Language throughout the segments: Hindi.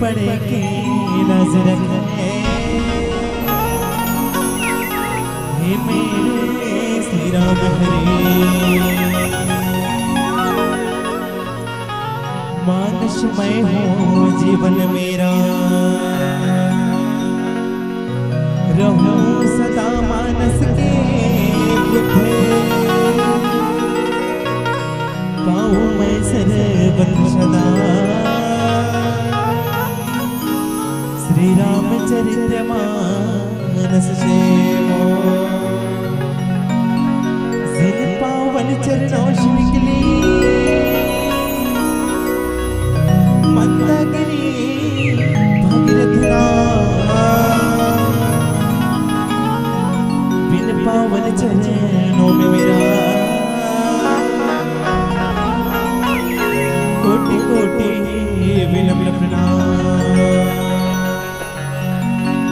बड़े की नजर है मेरे श्री राम हरे। मानसमय हो जीवन मेरा रहूं सदा मानस के बुद्धे पाऊं मैं सर्वत्र सदा श्री रामचरित्र मानस से जिन पावन चरणों श्री निकली मंदाकिनी भगीरथ बिन पावन चरणों में मेरा कोटि कोटि विनम्र प्रणाम।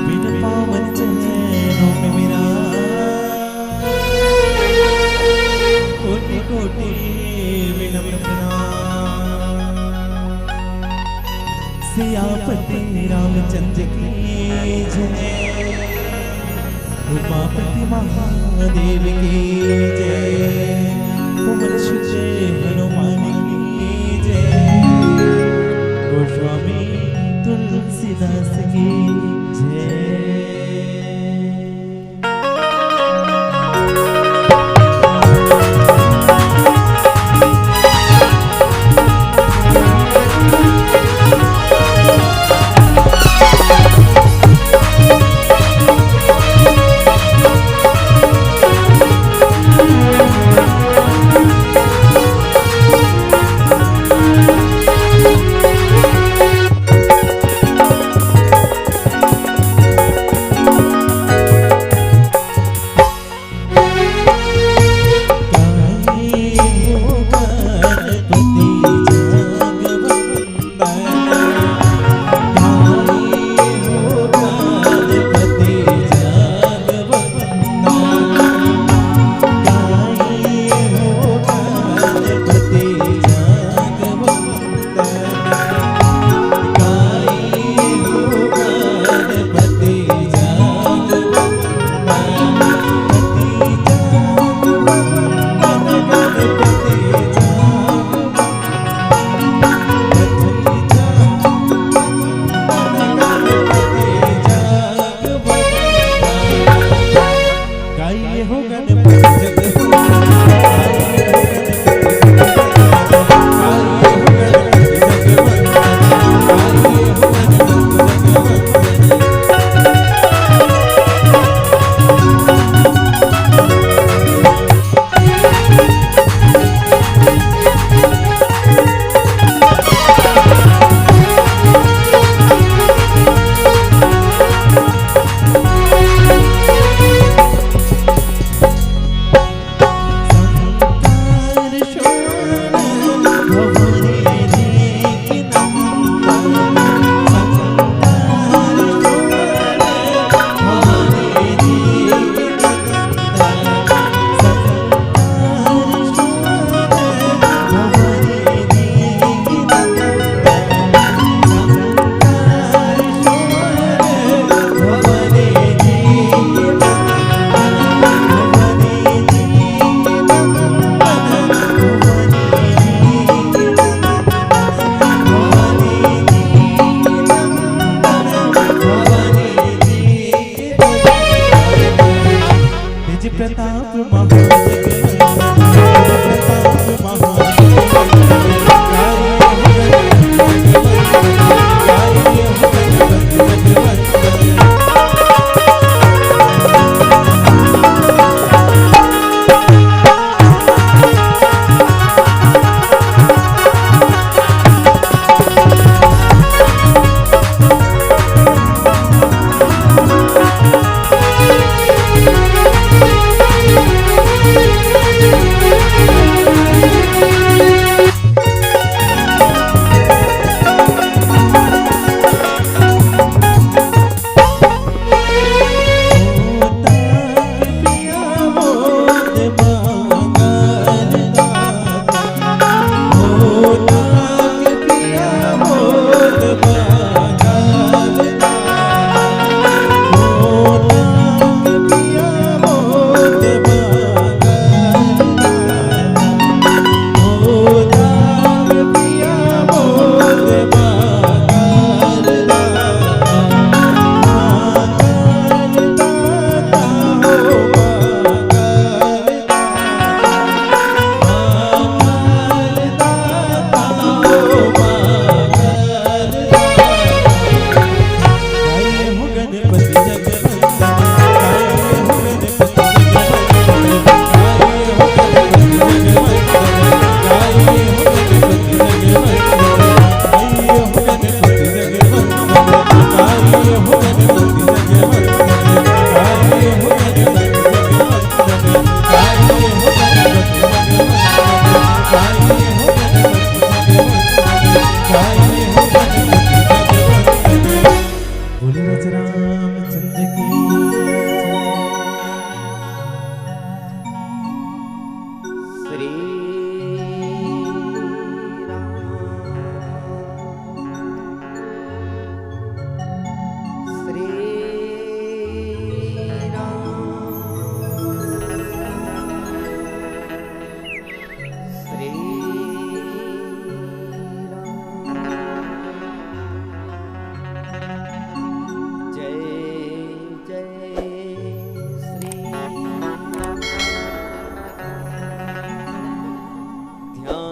बिन पावन चरणों में मेरा कोटि कोटि विनम्र प्रणाम। सियापति रामचंद्र की जय उमापति महादेव की जय पवन सुत हनुमान की जय गोस्वामी तुलसीदास की जय।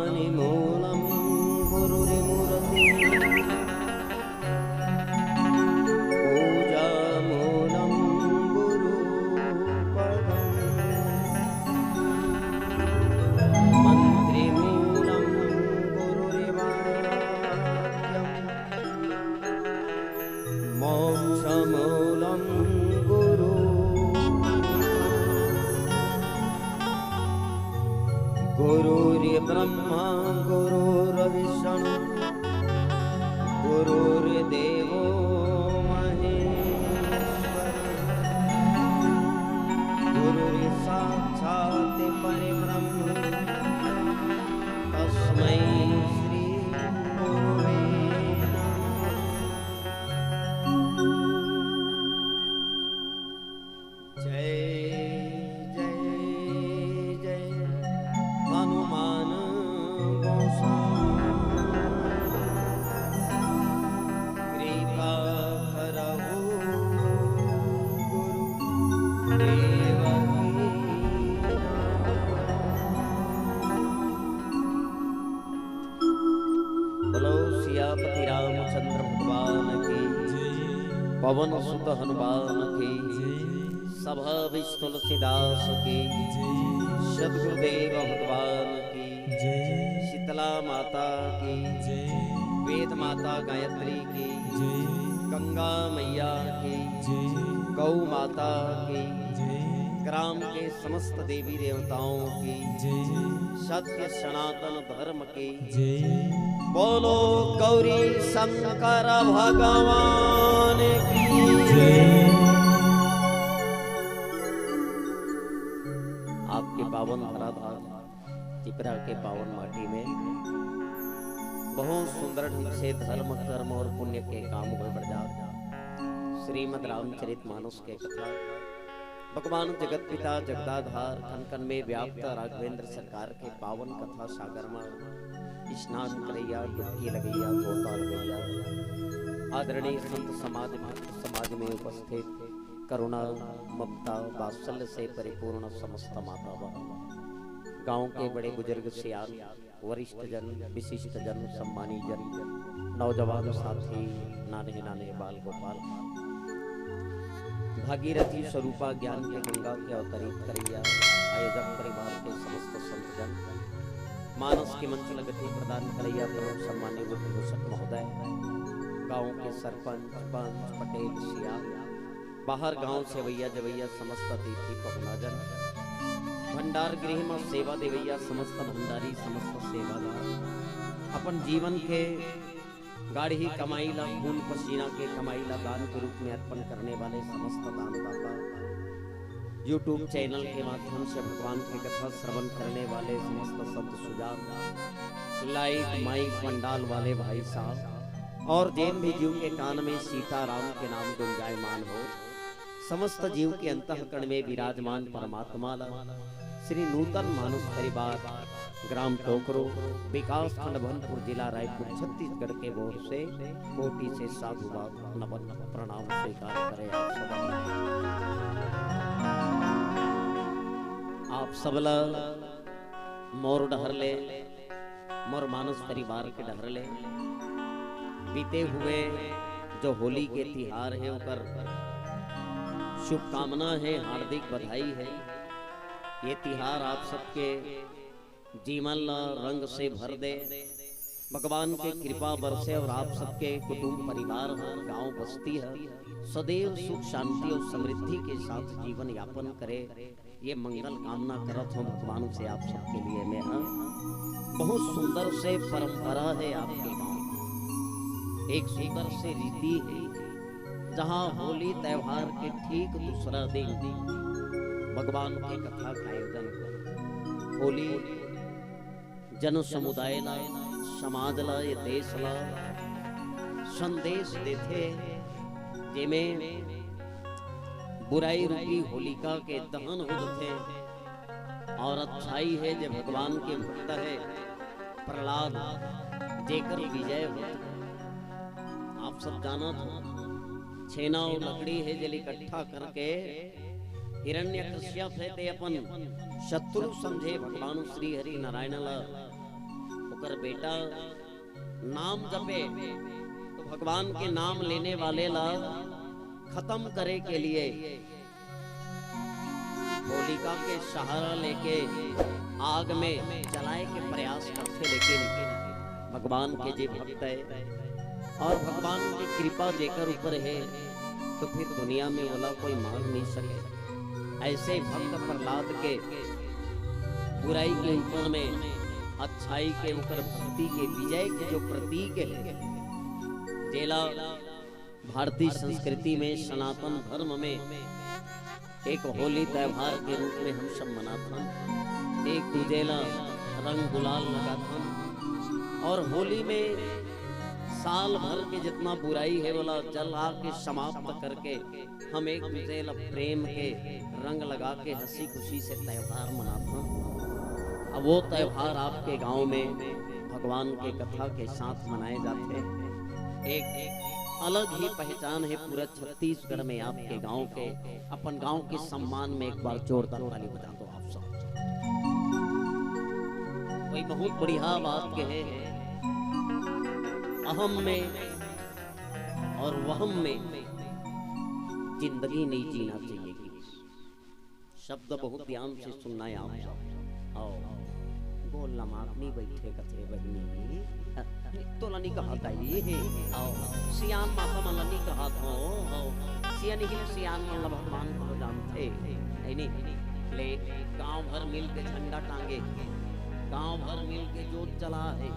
ज्ञानिमूलं गुरुर्मूर्ति पूजामूलं गुरुपदम् मन्त्रिमूलं गुरुर्वाक्यम् मोक्षमूलं गुरु गुरुर्ब्रह्मा गुरुर्विष्णु गुरुर्देवो महेश्वर गुरुर्साक्षात् परब्रह्म तस्मै श्री गुरुवे नमः। जय जय जय हनुमान कृपा करहु गुरुदेव बोलो सियापति रामचंद्र भगवान की पवन सुत हनुमान की सभा विष्णु तुलसीदास की सद्गुरुदेव भगवान की शीतला माता की वेद माता गायत्री की गंगा मैया की गौ माता की ग्राम के समस्त देवी देवताओं की सत्य सनातन धर्म की बोलो गौरी शंकर भगवान की आपके पावन धराधार चिपरा के पावन माटी में बहुत सुंदर ढंग से धर्म कर्म और पुण्य के काम हो बढ़ जा श्रीमद् रामचरितमानस के कथा भगवान जगत पिता जगदाधार कन कन में व्याप्त राघवेंद्र सरकार के पावन कथा सागर में स्नान करैया डुबकी लगैया गोता लगैया आदरणीय संत समाज भक्त समाज में उपस्थित करुणा ममता वात्सल्य से परिपूर्ण समस्त माता बहन गांव के बड़े बुजुर्ग सियान वरिष्ठ जन विशिष्ट जन सम्मानी जन नौजवान साथी नाने नाने बाल गोपाल भागीरथी स्वरूपा ज्ञान के गंगा के अवतरित करैया आयोजक परिवार के समस्त संत जन मानस की मंचल गति प्रदान करैया प्रमुख सम्मान्य बुद्धभूषण महोदय गांव के सरपंच पंच पटेल सिया बाहर गांव से वैया जवैया समस्त अतिथि पहुनाजन भंडार गृह में सेवा देवैया समस्त भंडारी समस्त सेवादार अपन जीवन के गाढ़ी कमाई ला खून पसीना के कमाई ला दान के रूप में अर्पण करने वाले समस्त दानदाता YouTube चैनल के माध्यम से भगवान की कथा श्रवण करने वाले समस्त संत सुजान लाइट माइक पंडाल वाले भाई साहब और जिन भी जीव के कान में सीताराम के नाम गुंजायमान हो समस्त जीव के अंतःकरण में विराजमान परमात्मा श्री नूतन मानुष परिवार ग्राम टोकरो विकास खंड भनपुर जिला रायपुर छत्तीसगढ़ के ओर से कोटि से साधुवाद नमन प्रणाम स्वीकार करें आप सबला मोर डहर ले मोर मानुष परिवार के डहर ले बीते हुए जो होली के तिहार है उनकर शुभकामना है हार्दिक बधाई है। ये तिहार आप सबके जीवन रंग से भर दे भगवान के कृपा बरसे और आप सबके कुटुंब परिवार गांव बस्ती है सदैव सुख शांति और समृद्धि के साथ जीवन यापन करे ये मंगल कामना करत हूँ भगवान से आप सबके लिए मैं बहुत सुंदर से परंपरा है आपके गांव एक सुंदर से रीति है जहाँ होली त्योहार के ठीक दूसरा दिन भगवान की कथा का आयोजन होली जन समुदाय ला समाज ला ये देश ला संदेश देते जिमें बुराई रूपी होलिका के दहन हो जाते और अच्छाई है जो भगवान के भक्त है प्रहलाद जेकर विजय होता आप सब जाना था छेना और लकड़ी है जल इकट्ठा करके हिरण्यकश्यप है ते अपन शत्रु समझे भगवान श्री हरि नारायण ला बेटा नाम जपे तो भगवान के नाम लेने वाले ला खत्म करे के लिए होलिका के सहारा लेके आग में जलाए के प्रयास करते, लेकिन भगवान के जे भक्त है और भगवान की कृपा जेकर ऊपर है तो फिर दुनिया में वाला कोई मार नहीं सके। ऐसे भक्त प्रहलाद के बुराई के ऊपर में अच्छाई के ऊपर भक्ति के विजय के जो प्रतीक है, जेला भारतीय संस्कृति में सनातन धर्म में एक होली त्योहार के रूप में हम सब मनाते हैं। एक दूजेला रंग गुलाल लगाते हैं और होली में साल भर के जितना बुराई है वाला जला के समाप्त करके हम एक दूजेला प्रेम के रंग लगा के हंसी खुशी से त्योहार मनाते हैं। अब वो त्योहार आपके गांव में भगवान के कथा के साथ मनाए जाते हैं। एक अलग ही पहचान है पूरा छत्तीसगढ़ में आपके गांव के। अपन गांव के सम्मान में एक बार जोरदार ताली बजा दो आप सब। कोई बहुत बढ़िया बात कहे है, अहम में और वहम में जिंदगी नहीं जीना चाहिए। शब्द बहुत ध्यान से सुनना है आप सब। आओ बोलना मारनी बैठे कथे बहनी तो लनी कहा था ये है। आओ सियान माता मलनी कहा था। आओ सियान ही सियान मतलब भगवान को जानते नहीं। ले गांव भर मिल के झंडा टांगे, गांव भर मिल के जोत जला है,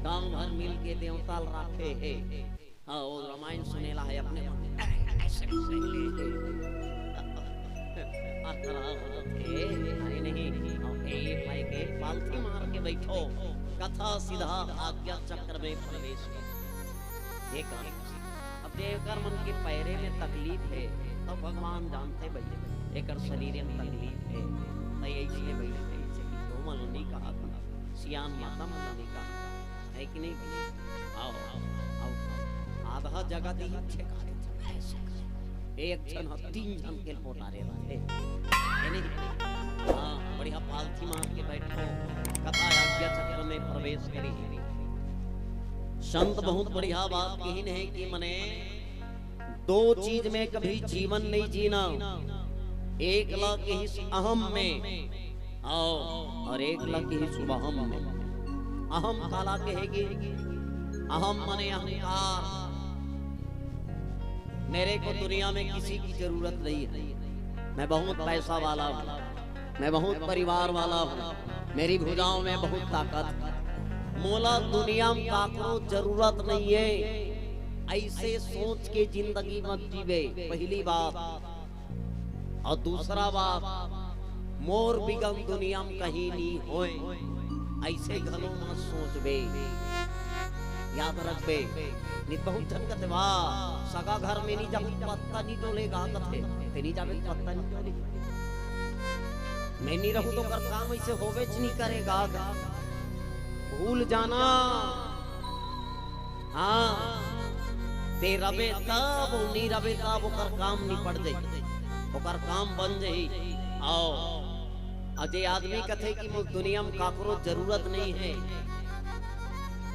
गांव भर मिल के देवता राखे है। हाँ वो रामायण सुनेला है अपने ऐसे नहीं पालथी मार के बैठो कथा सीधा आज्ञा चक्र में प्रवेश कर। अब देवकर मन के पैरे में तकलीफ है तो भगवान जानते भाई एक शरीर में तकलीफ है तो ऐसे बैठे तो मन नहीं कहा था, सियान माता मन नहीं कहा है कि नहीं। आओ आधा जगह दी एक जन 3 जन के पोटारे वाले हाँ बढ़िया पालथी मार के बैठो कथा आज्ञा चक्र में प्रवेश करी। संत बहुत बढ़िया बात कही है कि मने 2 चीज में कभी जीवन नहीं जीना, एक लाख ही अहम में आओ और एक लाख ही सुबहम में। अहम काला कहेगी, अहम मने अहंकार, मेरे को दुनिया में किसी की जरूरत नहीं है, मैं बहुत पैसा वाला हूँ, मैं बहुत परिवार वाला हूँ, मेरी भुजाओं में बहुत ताकत, मोला दुनिया में काकरो जरूरत नहीं है। ऐसे सोच के जिंदगी मत जीवे, पहली बात। और दूसरा बात, मोर बिगम दुनिया में कहीं नहीं होए, ऐसे घरों मत सोचबे, याद रखबे। नहीं बहुत झनकते वाह सगा घर में नहीं जाबे पत्ता नहीं डोलेगा कथे ते नहीं जाबे पत्ता नहीं डोलेगा। मैं नहीं रहूं तो कर काम ऐसे होवे च नहीं करेगा, भूल जाना। हाँ ते रबे तब नहीं रबे तब ओकर काम नहीं पड़ जाई, ओकर काम बन जाई। आओ अजय आदमी कथे कि वो दुनिया में काकरो जरूरत नहीं है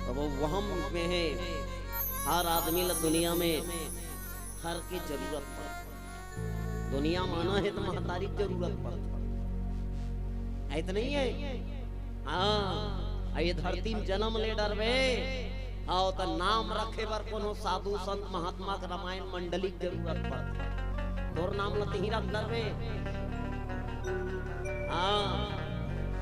तो वो वहम में है। हर आदमी ला दुनिया में हर की जरूरत पड़ती, दुनिया माना है तो महतारी जरूरत पड़ती ऐसा नहीं है। हाँ ये धरती में जन्म ले डरवे आओ तो नाम रखे बर कोनो साधु संत महात्मा का रामायण मंडली जरूरत पड़ती, तोर नाम लते ही रख डरवे। हाँ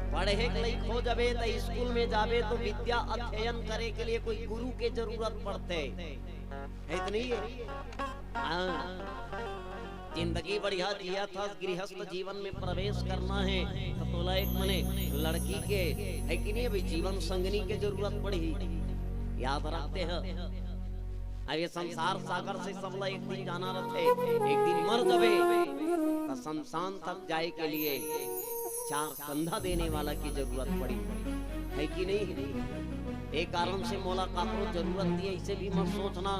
पढ़े के लिए खो जावे तो स्कूल में जावे तो विद्या अध्ययन करे के लिए कोई गुरु के जरूरत पड़ते है तो नहीं है। जिंदगी बढ़िया जिया था, गृहस्थ जीवन में प्रवेश करना है तो तोला एक मने लड़की के है कि नहीं भाई जीवन संगनी के जरूरत पड़ी, याद रखते हैं। अब ये संसार सागर से सब ला एक दिन जाना रहते, एक दिन मर जावे तो शमशान तक जाए के लिए 4 कंधा देने वाला की जरूरत पड़ी है कि नहीं। एक कारण से मोला काकरो जरूरत नहीं है इसे भी मत सोचना।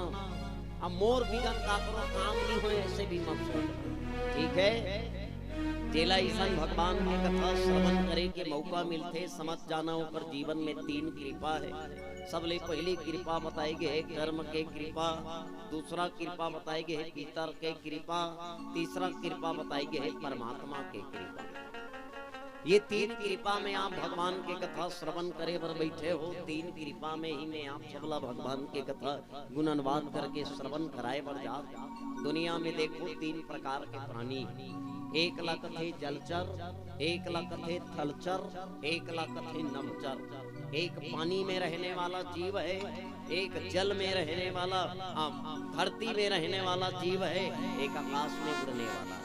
अब मोर बिगन काकरो काम नहीं हो ऐसे भी मत सोचना, ठीक है। जेला ईसन भगवान के कथा श्रवण करे के मौका मिलते समझ जाना ऊपर जीवन में तीन कृपा है। सबले पहली कृपा बताई गए कर्म के कृपा, दूसरा कृपा बताई गए पितर के कृपा, तीसरा कृपा बताई गए परमात्मा के कृपा। ये तीन कृपा में आप भगवान के कथा श्रवण करे पर बैठे हो, तीन कृपा में ही में आप सबला भगवान के कथा गुणनवाद करके श्रवण कराए पर जा। दुनिया में देखो तीन प्रकार के प्राणी, एक लाख थे जलचर, एक लाख थे थलचर, एक लाख थे नभचर। एक पानी में रहने वाला जीव है, एक जल में रहने वाला, धरती में रहने वाला जीव है, एक आकाश में उड़ने वाला,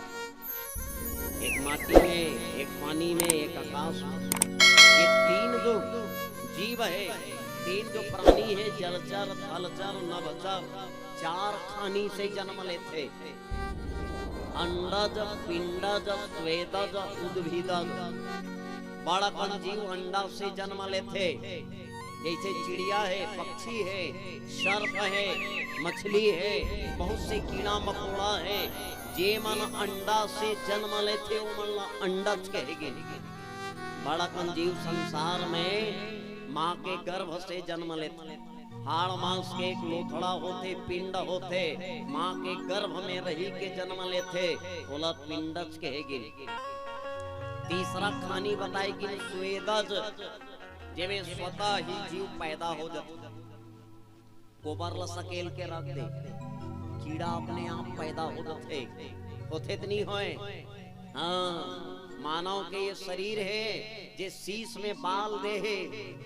एक माटी में, एक पानी में, एक आकाश में। ये तीन जो जीव है, तीन जो प्राणी है, जलचर, थलचर, नभचर, चार खानी से जन्म लेते, अंडज, पिंडज, स्वेदज, उद्भिदज। बड़ा कण जीव अंडा से जन्म लेते, जैसे चिड़िया है, पक्षी है, सर्प है, मछली है, बहुत से कीड़ा मकोड़ा है। जे मन अंडा से जन्म लेते वो मन अंडज कहेगे। बड़ा कण जीव संसार में माँ के गर्भ से जन्म लेते, हाड़ मांस के एक लोथड़ा होते, पिंड होते, माँ के गर्भ में रही के जन्म लेते, बोला पिंडज कहेगे। तीसरा खानी बताएगी स्वेदज, जिसमें स्वतः ही जीव पैदा हो जाता, गोबर ला सकेल के रख दे, कीड़ा अपने आप पैदा हो जाते, होते तो नहीं होए। हाँ, मानव के ये शरीर है, जे शीश में बाल दे है,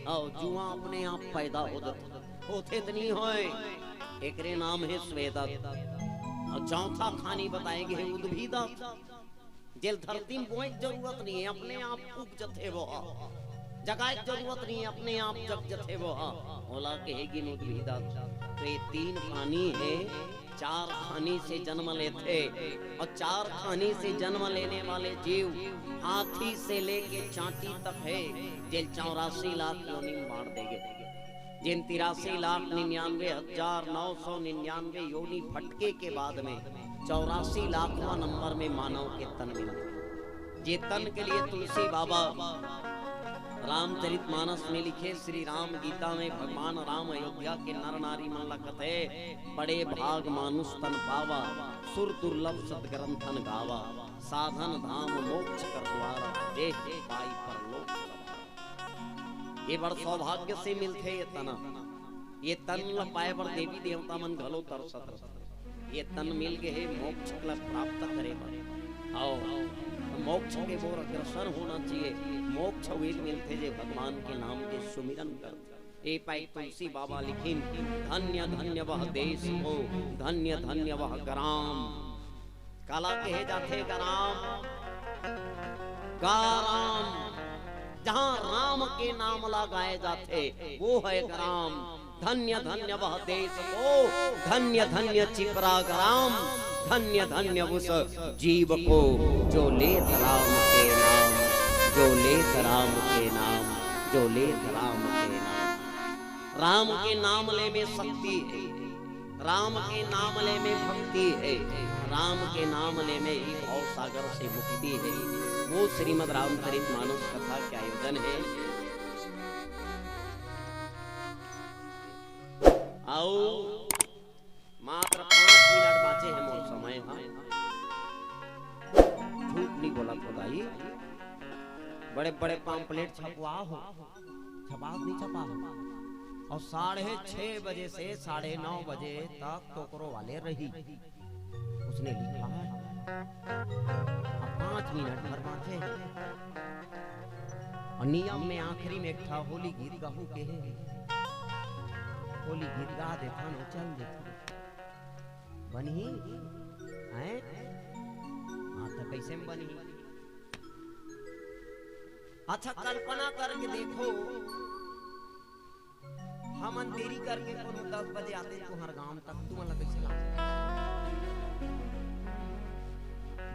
और जुआ अपने आप पैदा हो जाते, होते तो नहीं होए। एकरे नाम है स्वेदज। और चौथा खानी बताएंगे है उद्भिदज, जेल धरती में बोए जरूरत नहीं है, अपने आप उग जते वो, जगह जरूरत नहीं है, अपने आप जग जते वो, बोला कहेगी उद्भिदज। तो ये तीन खानी है, चार खानी से जन्म लेते, और चार खानी से जन्म लेने वाले जीव हाथी से लेके चांटी तक है, जेल 84 लाख योनि बांट देंगे, जिन 83,99,999 योनि फटके के बाद में 84 लाखवां नंबर में मानव के तन मिलते। जे तन के लिए तुलसी बाबा रामचरितमानस में लिखे, श्री राम गीता में भगवान राम अयोध्या के नर नारी मन लखते, बड़े भाग मानुष तन पावा, सुर दुर्लभ सदग्रंथन गावा, साधन धाम मोक्ष कर द्वारा, देह पाई परलोक सवारा। ये बड़ सौभाग्य से मिलते ये तना, ये तन ल पाए पर देवी देवता मन घलो तरसत, ये तन मिल गए मोक्ष ल प्राप्त करे पर। आओ मोक्ष के ओर अग्रसर होना चाहिए, मोक्ष वे मिलते जे भगवान के नाम के सुमिरन करते। ए पाई तुलसी बाबा लिखिन, धन्य धन्य वह देश हो, धन्य धन्य वह ग्राम। काला कहे जाते ग्राम, गाराम, जहाँ राम के नाम लगाए जाते वो है ग्राम। धन्य धन्य वह देश हो, धन्य धन्य चिपरा ग्राम, धन्य धन्य उस जीव को जो लेत राम के नाम, जो लेत राम के नाम, जो लेत राम के नाम। राम के नाम ले में शक्ति है, राम के नाम ले में भक्ति है, राम के नाम ले में ही भव सागर से मुक्ति है। वो श्रीमद् रामचरितमानस कथा के आयोजन है। आओ मात्र 5 मिनट बाचे हैं मोर समय। झूठ नहीं बोला खुदाई, बड़े बड़े पंपलेट छपवा हो, छपास नहीं छपा हो, और 6:30 बजे से 9:30 बजे तक टोकरो वाले रही, उसने लिखा है। अब 5 मिनट भर बाचे हैं, और नियम में आखिरी में एक था होली गीत गाहू के है, होली गीत गा देता न चल देता बनी है। हाँ तो कैसे में बनी? अच्छा कल्पना करके देखो, हम देरी करके 10 बजे आते तुम्हारे गांव तक, तुम अलग कैसे ला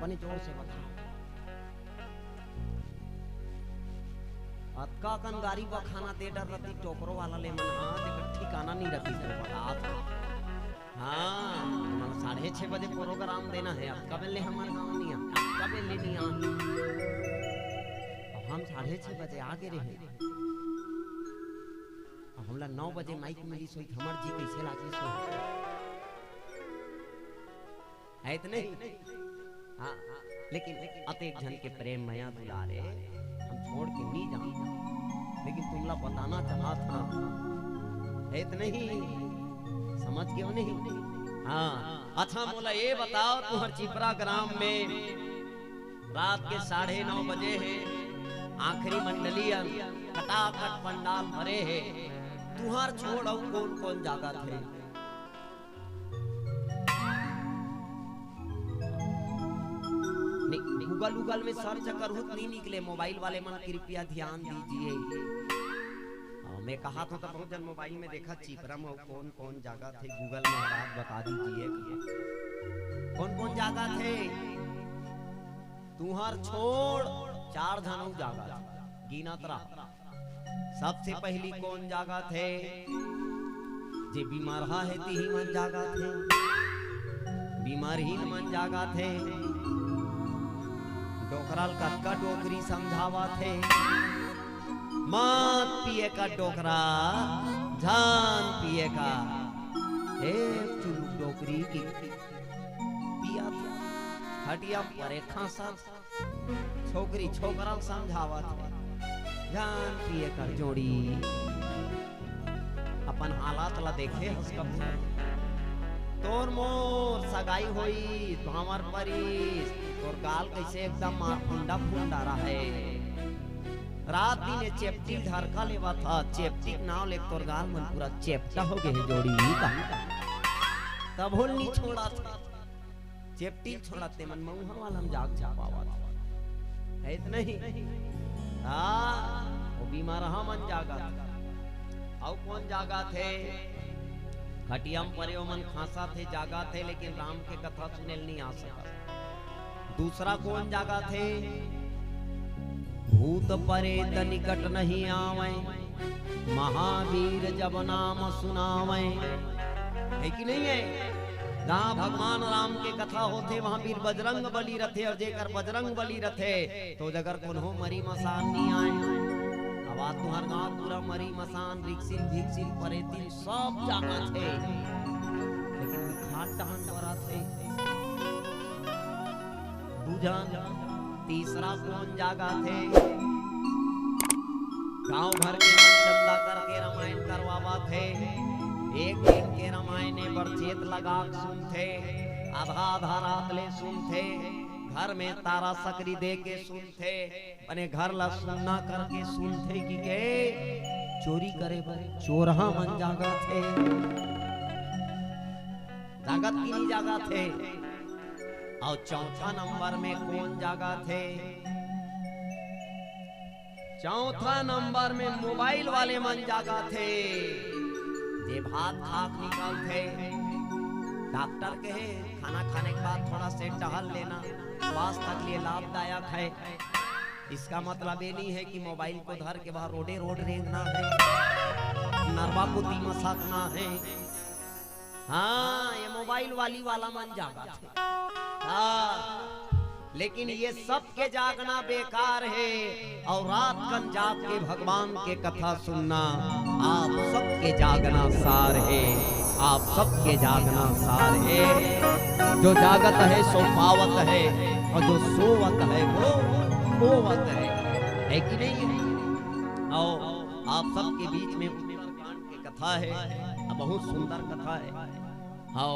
बनी? जोर से बताओ। अतका कन गाड़ी पर खाना दे डर रही टोकरो वाला ले मन, हाँ लेकिन ठिकाना नहीं रखी तो बता था। हाँ 6:30 बजे प्रोग्राम देना है, अब कब ले हमारे गाँव नहीं, कब बे लेनी आ। अब हम 6:30 बजे आगे रहे, अब हमला 9 बजे माइक मिली सोई हमर जी कैसे लागे सो है इतने। हाँ लेकिन अतेक जन के प्रेम मया दुलारे हम छोड़ के नहीं जाऊं, लेकिन तुमला बताना चाहा था है इतने ही, समझ क्यों नहीं। हाँ अच्छा बोला ये बताओ तुम्हार चिपरा ग्राम में रात के 9:30 बजे है, आखिरी मंडली कटाकट पंडाल भरे है, तुहार छोड़ और कौन कौन जागा थे। गूगल गूगल में सर्च करूँ नहीं निकले, मोबाइल वाले मन कृपया ध्यान दीजिए। मैं कहा था तब बहुत जन मोबाइल में देखा चिपरा में कौन कौन जगह थे, गूगल में बात बता दीजिए कौन कौन जगह थे। तुहार छोड़ 4 जनों जगह गिनत रहा। सबसे पहली कौन जगह थे, जे बीमार है ती मन जगह थे, बीमारहीन मन जगह थे, डोकराल का डोकरी समझावा थे, मत पिए का डोकरा जान पिए का, चुलू डोकरी की पिया हटिया परे खासा छोकरी छोकरा समझावा थे, जान पिए कर जोड़ी। अपन हालात ला देखे हंसकब तोर मोर सगाई होई तो हमार परिस तोर गाल कैसे एकदम फुंडा फुंडा रहे, रात दिन चेपटी धरका लेवा था, चेपटी नाव ले तोर गाल मन पूरा चेपटा हो गए जोड़ी का, तब होल नहीं छोड़ा था, चेपटी छोड़ाते मन मुंह वाला जाग छापावा है इतना ही। हाँ वो बीमार मन जागा, और कौन जागा थे, खटियम परे मन खासा थे जागा थे, लेकिन राम के कथा सुने नहीं आ सका। दूसरा कौन जागा थे, भूत परे त निकट नहीं आवे, महावीर जब नाम सुनावे, है कि नहीं है। जहाँ भगवान राम के कथा होते वहाँ वीर बजरंग बली रथे, और जेकर बजरंग बली रथे तो जगर कोनो मरी मसान नहीं आए। अब तुहर गाँव पूरा मरी मसान रिक्सिन भिक्सिन परेतिन सब जागा थे, लेकिन खाट टहन डरा थे। तीसरा कौन जागा थे, गांव भर के मन चंदा करके रामायण करवावा थे, एक दिन के रामायण बरचेत लगा सुनते, आधा आधा रात ले सुनते, घर में तारा सकरी दे के सुनते, अपने घर ला सुनना करके सुनते कि के चोरी करे बर चोरहा मन जागा थे, जागत की नहीं जागा थे। और चौथा नंबर में कौन जागा थे, चौथा नंबर में मोबाइल वाले मन जागा थे, जे भात खाक निकाल थे। डॉक्टर कहे खाना खाने के बाद थोड़ा से टहल लेना स्वास्थ्य के लिए लाभदायक है। इसका मतलब ये नहीं है कि मोबाइल को धर के बाहर रोडे रोड रेंगना है, नरवा को दी मसाकना है। हाँ ये मोबाइल वाली वाला मन जागा थे। हाँ लेकिन ये सब के जागना बेकार है, और रात कन जाग के भगवान के कथा सुनना आप सबके जागना सार है, आप सबके जागना सार है। जो जागत है सो पावत है, और जो सोवत है वो खोवत है कि नहीं। और आप सबके बीच में उत्तरकांड की कथा है, बहुत सुंदर कथा है। हाँ